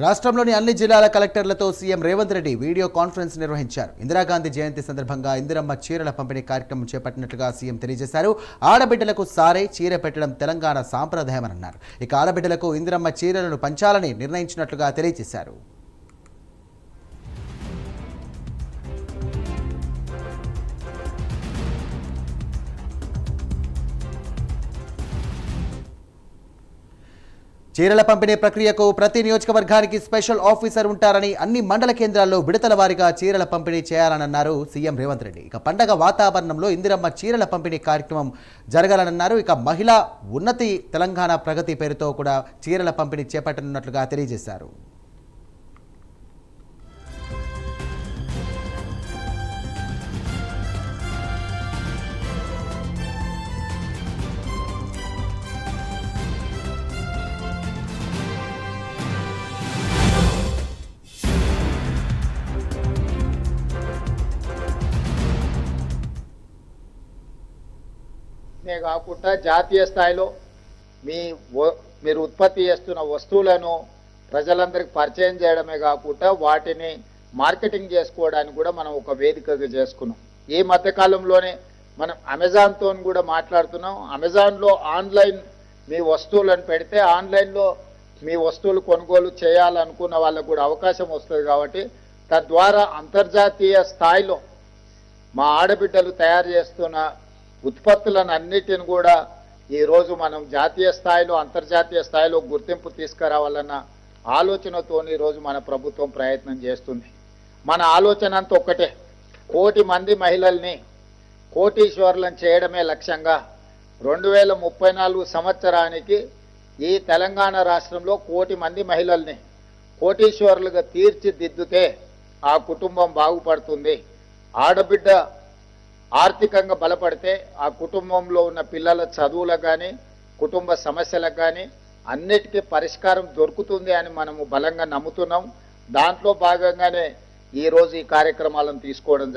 రాష్ట్రంలోని అన్ని జిల్లాల కలెక్టర్లతో CM Revanth Reddy video conference నిర్వహించారు. ఇందిరాగాంధీ జయంతి సందర్భంగా ఇందిరమ్మ చీరల పంపిణీ కార్యక్రమం చేపట్టినట్లుగా సీఎం తెలియజేశారు. ఆడబిడ్డలకు సారే చీర పెట్టడం తెలంగాణ సాంప్రదాయమని అన్నారు. ఇక ఆడబిడ్డలకు ఇందిరమ్మ చీరలను పంచాలని నిర్ణయించినట్లుగా తెలియజేశారు. చీరల పంపిణీ ప్రక్రియకు ప్రతి నియోజకవర్గానికి స్పెషల్ ఆఫీసర్ ఉంటారని, అన్ని మండల కేంద్రాల్లో విడతల వారీగా చీరల పంపిణీ చేయాలన్నారు సీఎం రేవంత్ రెడ్డి. ఇక పండగ వాతావరణంలో ఇందిరమ్మ చీరల పంపిణీ కార్యక్రమం జరగాలన్నారు. ఇక మహిళా ఉన్నతి తెలంగాణ ప్రగతి పేరుతో కూడా చీరల పంపిణీ చేపట్టనున్నట్లుగా తెలియజేశారు. కాకుండా జాతీయ స్థాయిలో మీరు ఉత్పత్తి చేస్తున్న వస్తువులను ప్రజలందరికీ పరిచయం చేయడమే కాకుండా వాటిని మార్కెటింగ్ చేసుకోవడానికి కూడా మనం ఒక వేదికగా చేసుకున్నాం. ఈ మధ్యకాలంలోనే మనం అమెజాన్తో కూడా మాట్లాడుతున్నాం. అమెజాన్లో ఆన్లైన్ మీ వస్తువులను పెడితే ఆన్లైన్లో మీ వస్తువులు కొనుగోలు చేయాలనుకున్న వాళ్ళకు కూడా అవకాశం వస్తుంది. కాబట్టి తద్వారా అంతర్జాతీయ స్థాయిలో మా ఆడబిడ్డలు తయారు చేస్తున్న ఉత్పత్తులను అన్నిటిని కూడా ఈరోజు మనం జాతీయ స్థాయిలో అంతర్జాతీయ స్థాయిలో గుర్తింపు తీసుకురావాలన్న ఆలోచనతో ఈరోజు మన ప్రభుత్వం ప్రయత్నం చేస్తుంది. మన ఆలోచన అంతా ఒక్కటే, 1 కోటి మంది మహిళల్ని కోటీశ్వరులను చేయడమే లక్ష్యంగా 2034 సంవత్సరానికి ఈ తెలంగాణ రాష్ట్రంలో 1 కోటి మంది మహిళల్ని కోటీశ్వరులుగా తీర్చిదిద్దుతే ఆ కుటుంబం బాగుపడుతుంది. ఆడబిడ్డ ఆర్థికంగా బలపడితే ఆ కుటుంబంలో ఉన్న పిల్లల చదువులకు కానీ కుటుంబ సమస్యలకు కానీ అన్నిటికీ పరిష్కారం దొరుకుతుంది అని మనము బలంగా నమ్ముతున్నాం. దాంట్లో భాగంగానే ఈరోజు ఈ కార్యక్రమాలను తీసుకోవడం జరిగింది.